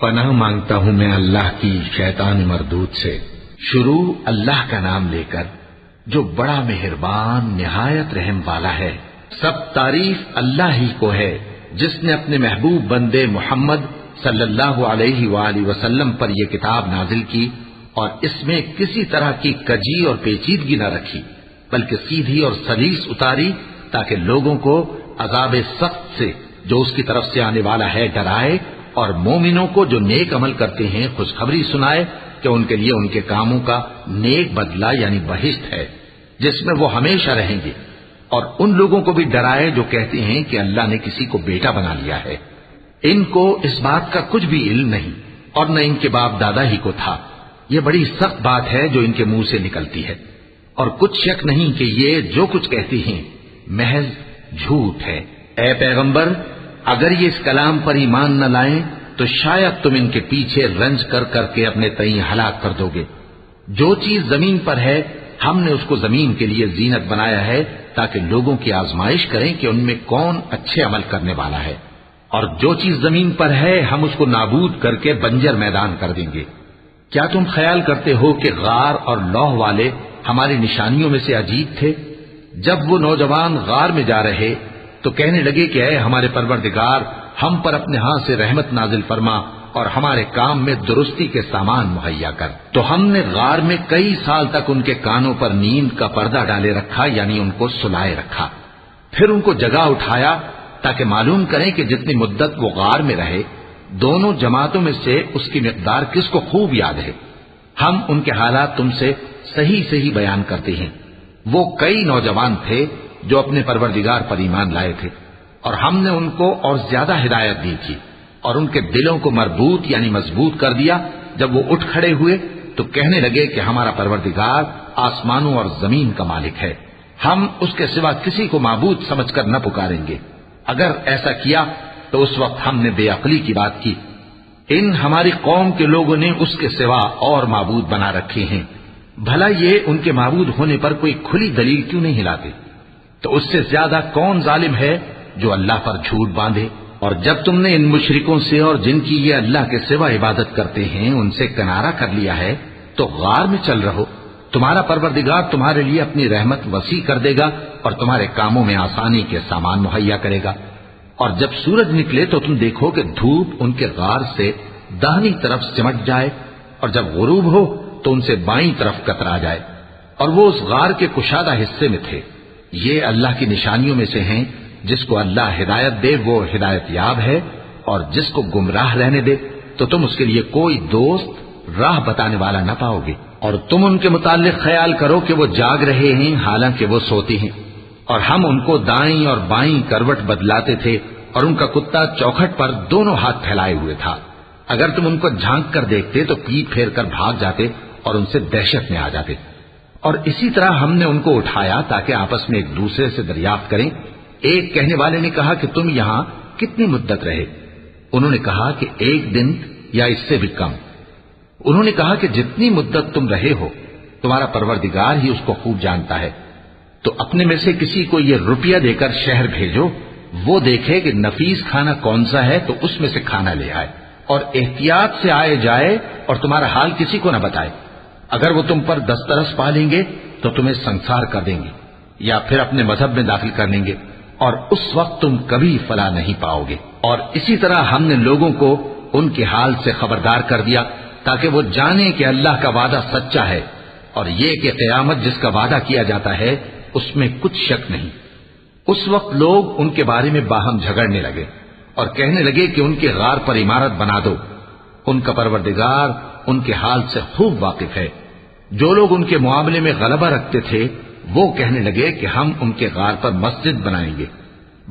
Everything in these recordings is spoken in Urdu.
پناہ مانگتا ہوں میں اللہ کی شیطان مردود سے۔ شروع اللہ کا نام لے کر جو بڑا مہربان نہایت رحم والا ہے۔ سب تعریف اللہ ہی کو ہے جس نے اپنے محبوب بندے محمد صلی اللہ علیہ وآلہ وسلم پر یہ کتاب نازل کی اور اس میں کسی طرح کی کجی اور پیچیدگی نہ رکھی بلکہ سیدھی اور سلیس اتاری تاکہ لوگوں کو عذاب سخت سے جو اس کی طرف سے آنے والا ہے ڈرائے اور مومنوں کو جو نیک عمل کرتے ہیں خوشخبری سنائے کہ ان کے لیے ان کے کاموں کا نیک بدلہ یعنی بہشت ہے جس میں وہ ہمیشہ رہیں گے، اور ان لوگوں کو بھی ڈرائے جو کہتے ہیں کہ اللہ نے کسی کو بیٹا بنا لیا ہے۔ ان کو اس بات کا کچھ بھی علم نہیں اور نہ ان کے باپ دادا ہی کو تھا۔ یہ بڑی سخت بات ہے جو ان کے منہ سے نکلتی ہے، اور کچھ شک نہیں کہ یہ جو کچھ کہتی ہیں محض جھوٹ ہے۔ اے پیغمبر، اگر یہ اس کلام پر ایمان نہ لائیں تو شاید تم ان کے پیچھے رنج کر کر کے اپنے تئیں ہلاک کر دو گے۔ جو چیز زمین پر ہے ہم نے اس کو زمین کے لیے زینت بنایا ہے تاکہ لوگوں کی آزمائش کریں کہ ان میں کون اچھے عمل کرنے والا ہے، اور جو چیز زمین پر ہے ہم اس کو نابود کر کے بنجر میدان کر دیں گے۔ کیا تم خیال کرتے ہو کہ غار اور لوح والے ہماری نشانیوں میں سے عجیب تھے؟ جب وہ نوجوان غار میں جا رہے تو کہنے لگے کہ اے ہمارے پروردگار، ہم پر اپنے ہاں سے رحمت نازل فرما اور ہمارے کام میں درستی کے سامان مہیا کر۔ تو ہم نے غار میں کئی سال تک ان کے کانوں پر نیند کا پردہ ڈالے رکھا، یعنی ان کو سلائے رکھا، پھر ان کو جگا اٹھایا تاکہ معلوم کریں کہ جتنی مدت وہ غار میں رہے دونوں جماعتوں میں سے اس کی مقدار کس کو خوب یاد ہے۔ ہم ان کے حالات تم سے صحیح صحیح بیان کرتے ہیں۔ وہ کئی نوجوان تھے جو اپنے پروردگار پر ایمان لائے تھے، اور ہم نے ان کو اور زیادہ ہدایت دی تھی اور ان کے دلوں کو مربوط یعنی مضبوط کر دیا۔ جب وہ اٹھ کھڑے ہوئے تو کہنے لگے کہ ہمارا پروردگار آسمانوں اور زمین کا مالک ہے، ہم اس کے سوا کسی کو معبود سمجھ کر نہ پکاریں گے۔ اگر ایسا کیا تو اس وقت ہم نے بے عقلی کی بات کی۔ ان ہماری قوم کے لوگوں نے اس کے سوا اور معبود بنا رکھے ہیں، بھلا یہ ان کے معبود ہونے پر کوئی کھلی دلیل کیوں نہیں لاتے؟ تو اس سے زیادہ کون ظالم ہے جو اللہ پر جھوٹ باندھے؟ اور جب تم نے ان مشرکوں سے اور جن کی یہ اللہ کے سوا عبادت کرتے ہیں ان سے کنارہ کر لیا ہے تو غار میں چل رہو، تمہارا پروردگار تمہارے لیے اپنی رحمت وسیع کر دے گا اور تمہارے کاموں میں آسانی کے سامان مہیا کرے گا۔ اور جب سورج نکلے تو تم دیکھو کہ دھوپ ان کے غار سے داہنی طرف سمٹ جائے، اور جب غروب ہو تو ان سے بائیں طرف کترا جائے، اور وہ اس غار کے کشادہ حصے میں تھے۔ یہ اللہ کی نشانیوں میں سے ہیں، جس کو اللہ ہدایت دے وہ ہدایت یاب ہے، اور جس کو گمراہ رہنے دے تو تم اس کے لیے کوئی دوست راہ بتانے والا نہ پاؤ گے۔ اور تم ان کے متعلق خیال کرو کہ وہ جاگ رہے ہیں حالانکہ وہ سوتے ہیں، اور ہم ان کو دائیں اور بائیں کروٹ بدلاتے تھے، اور ان کا کتا چوکھٹ پر دونوں ہاتھ پھیلائے ہوئے تھا۔ اگر تم ان کو جھانک کر دیکھتے تو پیٹ پھیر کر بھاگ جاتے اور ان سے دہشت میں آ جاتے۔ اور اسی طرح ہم نے ان کو اٹھایا تاکہ آپس میں ایک دوسرے سے دریافت کریں۔ ایک کہنے والے نے کہا کہ تم یہاں کتنی مدت رہے؟ انہوں نے کہا کہ 1 دن یا اس سے بھی کم۔ انہوں نے کہا کہ جتنی مدت تم رہے ہو تمہارا پروردگار ہی اس کو خوب جانتا ہے، تو اپنے میں سے کسی کو یہ روپیہ دے کر شہر بھیجو، وہ دیکھے کہ نفیس کھانا کون سا ہے تو اس میں سے کھانا لے آئے، اور احتیاط سے آئے جائے اور تمہارا حال کسی کو نہ بتائے۔ اگر وہ تم پر دسترس پا لیں گے تو تمہیں سنسار کر دیں گے یا پھر اپنے مذہب میں داخل کر لیں گے، اور اس وقت تم کبھی فلاح نہیں پاؤ گے۔ اور اسی طرح ہم نے لوگوں کو ان کے حال سے خبردار کر دیا تاکہ وہ جانیں کہ اللہ کا وعدہ سچا ہے، اور یہ کہ قیامت جس کا وعدہ کیا جاتا ہے اس میں کچھ شک نہیں۔ اس وقت لوگ ان کے بارے میں باہم جھگڑنے لگے اور کہنے لگے کہ ان کے غار پر عمارت بنا دو۔ ان کا پروردگار ان کے حال سے خوب واقف ہے۔ جو لوگ ان کے معاملے میں غلبہ رکھتے تھے وہ کہنے لگے کہ ہم ان کے غار پر مسجد بنائیں گے۔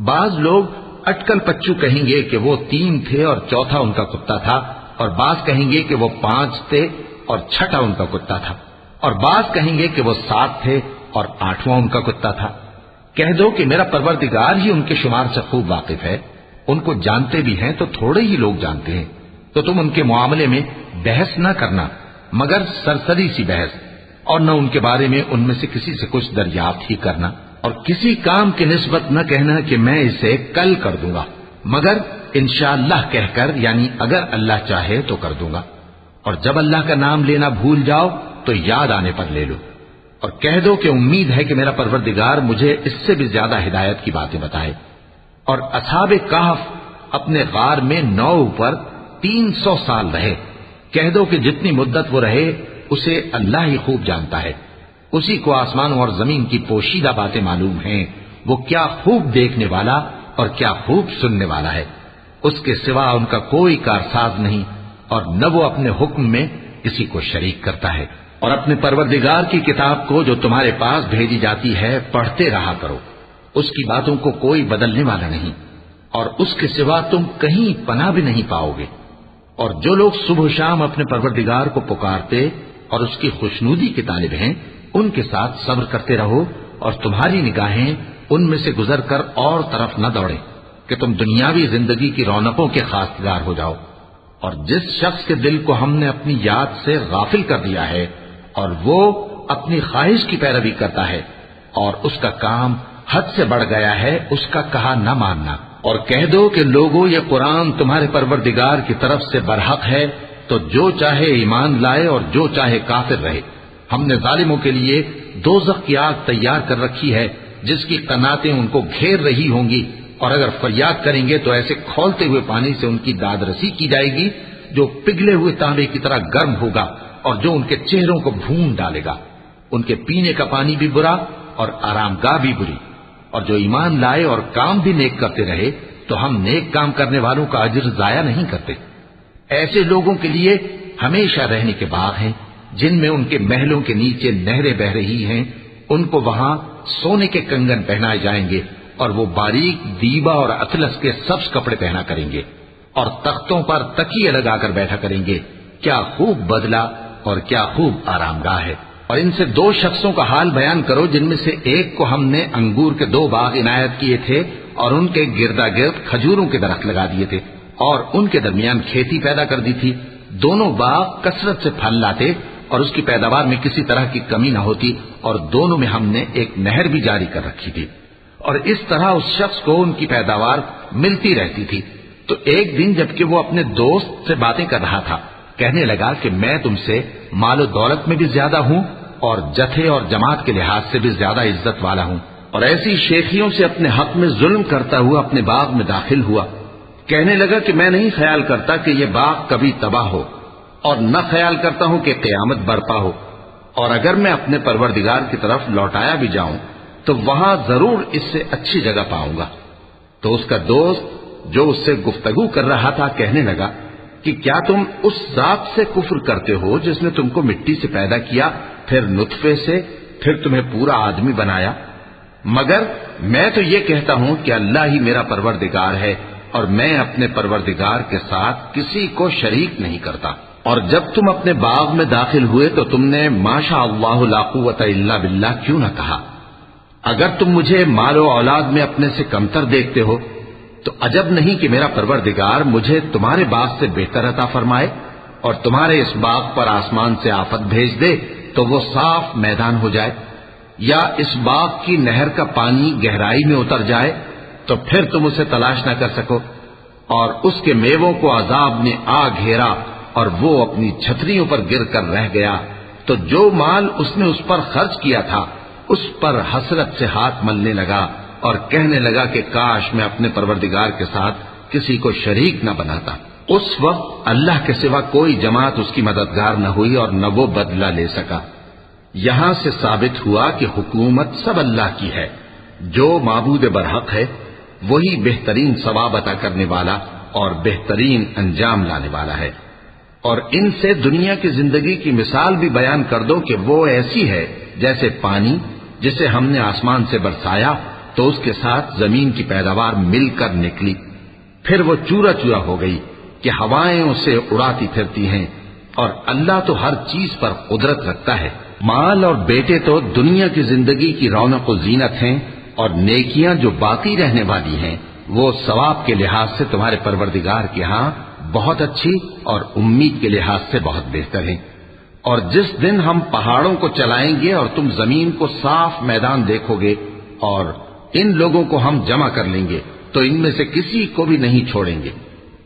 بعض لوگ اٹکل پچو کہیں گے کہ وہ 3 تھے اور چوتھا ان کا کتا تھا، اور بعض کہیں گے کہ وہ 5 تھے اور چھٹا ان کا کتا تھا، اور بعض کہیں گے کہ وہ 7 تھے اور 8واں ان کا کتا تھا۔ کہہ دو کہ میرا پروردگار ہی ان کے شمار سے خوب واقف ہے، ان کو جانتے بھی ہیں تو تھوڑے ہی لوگ جانتے ہیں۔ تو تم ان کے معاملے میں بحث نہ کرنا مگر سرسری سی بحث، اور نہ ان کے بارے میں ان میں سے کسی سے کچھ دریافت ہی کرنا، اور کسی کام کی نسبت نہ کہنا کہ میں اسے کل کر دوں گا، مگر انشاءاللہ کہہ کر، یعنی اگر اللہ چاہے تو کر دوں گا، اور جب اللہ کا نام لینا بھول جاؤ تو یاد آنے پر لے لو، اور کہہ دو کہ امید ہے کہ میرا پروردگار مجھے اس سے بھی زیادہ ہدایت کی باتیں بتائے۔ اور اصحاب کہف اپنے غار میں 9 اوپر 300 سال رہے۔ کہہ دو کہ جتنی مدت وہ رہے اسے اللہ ہی خوب جانتا ہے، اسی کو آسمانوں اور زمین کی پوشیدہ باتیں معلوم ہیں، وہ کیا خوب دیکھنے والا اور کیا خوب سننے والا ہے۔ اس کے سوا ان کا کوئی کارساز نہیں، اور نہ وہ اپنے حکم میں کسی کو شریک کرتا ہے۔ اور اپنے پروردگار کی کتاب کو جو تمہارے پاس بھیجی جاتی ہے پڑھتے رہا کرو، اس کی باتوں کو کوئی بدلنے والا نہیں، اور اس کے سوا تم کہیں پناہ بھی نہیں پاؤ گے۔ اور جو لوگ صبح و شام اپنے پروردگار کو پکارتے اور اس کی خوشنودی کے طالب ہیں، ان کے ساتھ صبر کرتے رہو، اور تمہاری نگاہیں ان میں سے گزر کر اور طرف نہ دوڑیں کہ تم دنیاوی زندگی کی رونقوں کے خاصگار ہو جاؤ۔ اور جس شخص کے دل کو ہم نے اپنی یاد سے غافل کر دیا ہے اور وہ اپنی خواہش کی پیروی کرتا ہے اور اس کا کام حد سے بڑھ گیا ہے، اس کا کہا نہ ماننا، اور کہہ دو کہ لوگوں یہ قرآن تمہارے پروردگار کی طرف سے برحق ہے، تو جو چاہے ایمان لائے اور جو چاہے کافر رہے۔ ہم نے ظالموں کے لیے دوزخ کی آگ تیار کر رکھی ہے جس کی قناتیں ان کو گھیر رہی ہوں گی، اور اگر فریاد کریں گے تو ایسے کھولتے ہوئے پانی سے ان کی داد رسی کی جائے گی جو پگھلے ہوئے تانبے کی طرح گرم ہوگا اور جو ان کے چہروں کو بھون ڈالے گا۔ ان کے پینے کا پانی بھی برا اور آرام گاہ بھی بری۔ اور جو ایمان لائے اور کام بھی نیک کرتے رہے تو ہم نیک کام کرنے والوں کا اجر ضائع نہیں کرتے۔ ایسے لوگوں کے لیے ہمیشہ رہنے کے باغ ہیں جن میں ان کے محلوں کے نیچے نہریں بہ رہی ہیں، ان کو وہاں سونے کے کنگن پہنائے جائیں گے، اور وہ باریک دیبا اور اطلس کے سبز کپڑے پہنا کریں گے، اور تختوں پر تکیے لگا کر بیٹھا کریں گے۔ کیا خوب بدلہ اور کیا خوب آرام گاہ ہے۔ اور ان سے 2 شخصوں کا حال بیان کرو جن میں سے ایک کو ہم نے انگور کے 2 باغ عنایت کیے تھے اور ان کے گردا گرد کھجوروں کے درخت لگا دیے تھے اور ان کے درمیان کھیتی پیدا کر دی تھی۔ دونوں باغ کثرت سے پھل لاتے اور اس کی پیداوار میں کسی طرح کی کمی نہ ہوتی، اور دونوں میں ہم نے ایک نہر بھی جاری کر رکھی تھی، اور اس طرح اس شخص کو ان کی پیداوار ملتی رہتی تھی۔ تو ایک دن جبکہ وہ اپنے دوست سے باتیں کر رہا تھا، کہنے لگا کہ میں تم سے مال و دولت میں بھی زیادہ ہوں اور جتھے اور جماعت کے لحاظ سے بھی زیادہ عزت والا ہوں، اور ایسی شیخیوں سے اپنے حق میں ظلم کرتا ہوا اپنے باغ میں داخل ہوا۔ کہنے لگا کہ میں نہیں خیال کرتا کہ یہ باغ کبھی تباہ ہو، اور نہ خیال کرتا ہوں کہ قیامت برپا ہو، اور اگر میں اپنے پروردگار کی طرف لوٹایا بھی جاؤں تو وہاں ضرور اس سے اچھی جگہ پاؤں گا۔ تو اس کا دوست جو اس سے گفتگو کر رہا تھا کہنے لگا کہ کیا تم اس ذات سے کفر کرتے ہو جس نے تم کو مٹی سے پیدا کیا، پھر نطفے سے، پھر تمہیں پورا آدمی بنایا؟ مگر میں تو یہ کہتا ہوں کہ اللہ ہی میرا پروردگار ہے، اور میں اپنے پروردگار کے ساتھ کسی کو شریک نہیں کرتا۔ اور جب تم اپنے باغ میں داخل ہوئے تو تم نے ماشاء اللہ لا قوت الا باللہ کیوں نہ کہا؟ اگر تم مجھے مال و اولاد میں اپنے سے کمتر دیکھتے ہو تو عجب نہیں کہ میرا پروردگار مجھے تمہارے باغ سے بہتر عطا فرمائے اور تمہارے اس باغ پر آسمان سے آفت بھیج دے تو وہ صاف میدان ہو جائے، یا اس باغ کی نہر کا پانی گہرائی میں اتر جائے تو پھر تم اسے تلاش نہ کر سکو، اور اس کے میووں کو عذاب نے آ گھیرا اور وہ اپنی چھتریوں پر گر کر رہ گیا، تو جو مال اس نے اس پر خرچ کیا تھا اس پر حسرت سے ہاتھ ملنے لگا اور کہنے لگا کہ کاش میں اپنے پروردگار کے ساتھ کسی کو شریک نہ بناتا۔ اس وقت اللہ کے سوا کوئی جماعت اس کی مددگار نہ ہوئی اور نہ وہ بدلہ لے سکا۔ یہاں سے ثابت ہوا کہ حکومت سب اللہ کی ہے، جو معبود برحق ہے وہی بہترین ثواب عطا کرنے والا اور بہترین انجام لانے والا ہے۔ اور ان سے دنیا کی زندگی کی مثال بھی بیان کر دو کہ وہ ایسی ہے جیسے پانی جسے ہم نے آسمان سے برسایا تو اس کے ساتھ زمین کی پیداوار مل کر نکلی، پھر وہ چورا چورا ہو گئی کہ ہوائیں اسے اڑاتی پھرتی ہیں، اور اللہ تو ہر چیز پر قدرت رکھتا ہے۔ مال اور بیٹے تو دنیا کی زندگی کی رونق و زینت ہیں، اور نیکیاں جو باقی رہنے والی ہیں وہ ثواب کے لحاظ سے تمہارے پروردگار کے ہاں بہت اچھی اور امید کے لحاظ سے بہت بہتر ہیں۔ اور جس دن ہم پہاڑوں کو چلائیں گے اور تم زمین کو صاف میدان دیکھو گے اور ان لوگوں کو ہم جمع کر لیں گے تو ان میں سے کسی کو بھی نہیں چھوڑیں گے،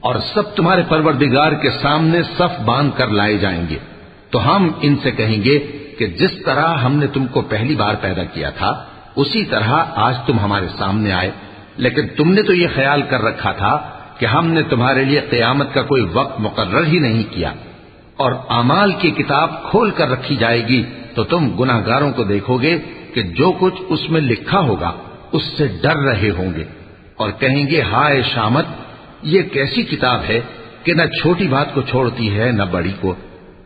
اور سب تمہارے پروردگار کے سامنے صف باندھ کر لائے جائیں گے۔ تو ہم ان سے کہیں گے کہ جس طرح ہم نے تم کو پہلی بار پیدا کیا تھا اسی طرح آج تم ہمارے سامنے آئے، لیکن تم نے تو یہ خیال کر رکھا تھا کہ ہم نے تمہارے لیے قیامت کا کوئی وقت مقرر ہی نہیں کیا، اور اعمال کی کتاب کھول کر رکھی جائے گی تو تم گناہگاروں کو دیکھو گے کہ جو کچھ اس میں لکھا ہوگا اس سے ڈر رہے ہوں گے، اور کہیں گے ہائے شامت، یہ کیسی کتاب ہے کہ نہ چھوٹی بات کو چھوڑتی ہے نہ بڑی کو،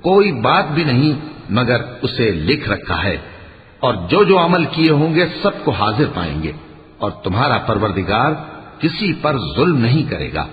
کوئی بات بھی نہیں مگر اسے لکھ رکھا ہے، اور جو جو عمل کیے ہوں گے سب کو حاضر پائیں گے، اور تمہارا پروردگار کسی پر ظلم نہیں کرے گا۔